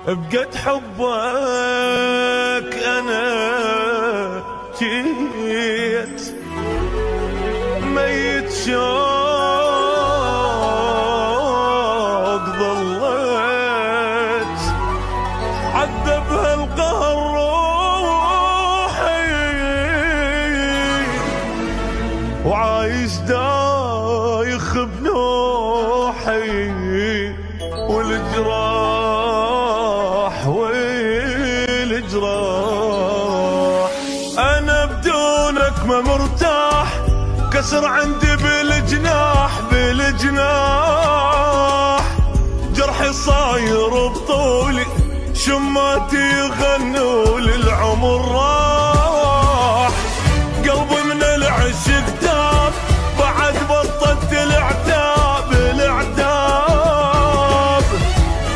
بقد حبك أنا جيت ميت شوق ظليت عذبها القهر روحي وعايش دايخ بنوحي والجراح أنا بدونك ما مرتاح كسر عندي بالجناح جرحي صاير بطولي شماتي يغنوا للعمر راح قلبي من العشق تاب بعد بطلت العتاب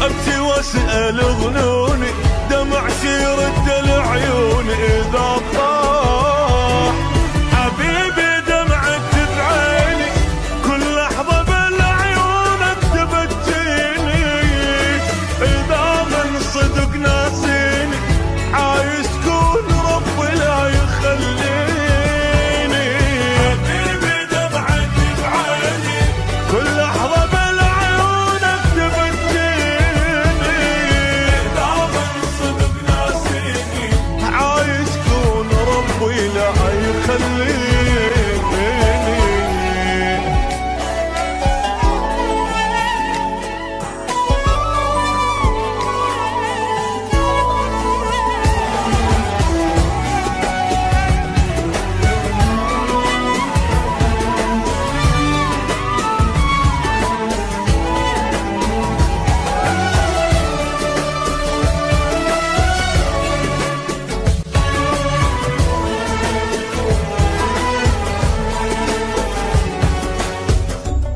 أبكي واسأل ظنوني دمع يرد العيون إذا طاح حبيبي دمعك بعيني كل لحظة بالعيونك تبكيني إذا من صدق ناسيني عايز تكون ربي لا يخليني حبيبي دمعك بعيني كل لحظة بالعيونك تبكيني إذا من صدق ناسيني عايز تكون ربي لا يخليني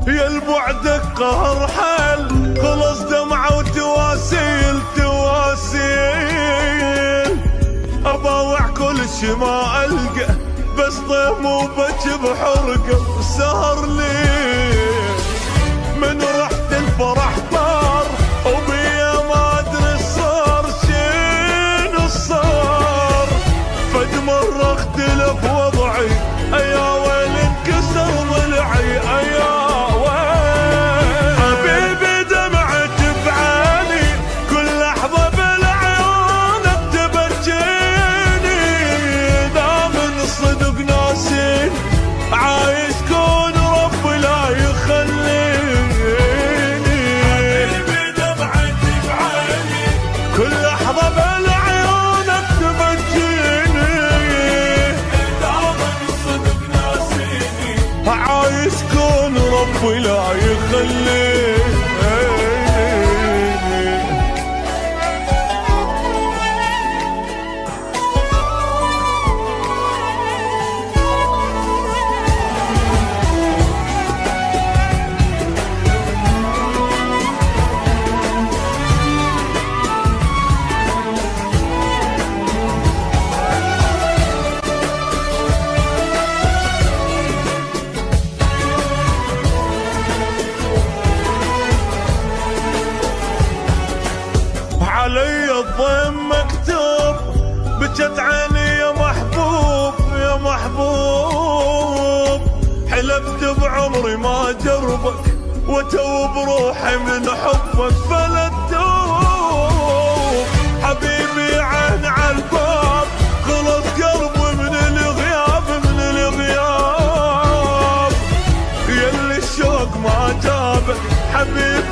يا البعدك قهر حال خلص دمعة وتواسيل أباوع كل شي ما ألقى بس طيم وبج بحرقه سهر ليه من رحت الفرح طار وبيا ما أدري صار شنو صار فد مرة اختلف وضعي أيا ويل انكسر ضلعي أيا عايز كون ربي لا يخليني حبيبي دمعتي بعيني كل لحظة بالعيونك تبكيني دائما صدق ناسيني عايز كون ربي لا يخليني علي الضيم مكتوب بجت عيني يا محبوب حلفت بعمري ما جربك وتوب روحي من حبك فلا تدوب حبيبي عين عالباب خلص قلبي من الغياب يلي الشوق ما جابك حبيبي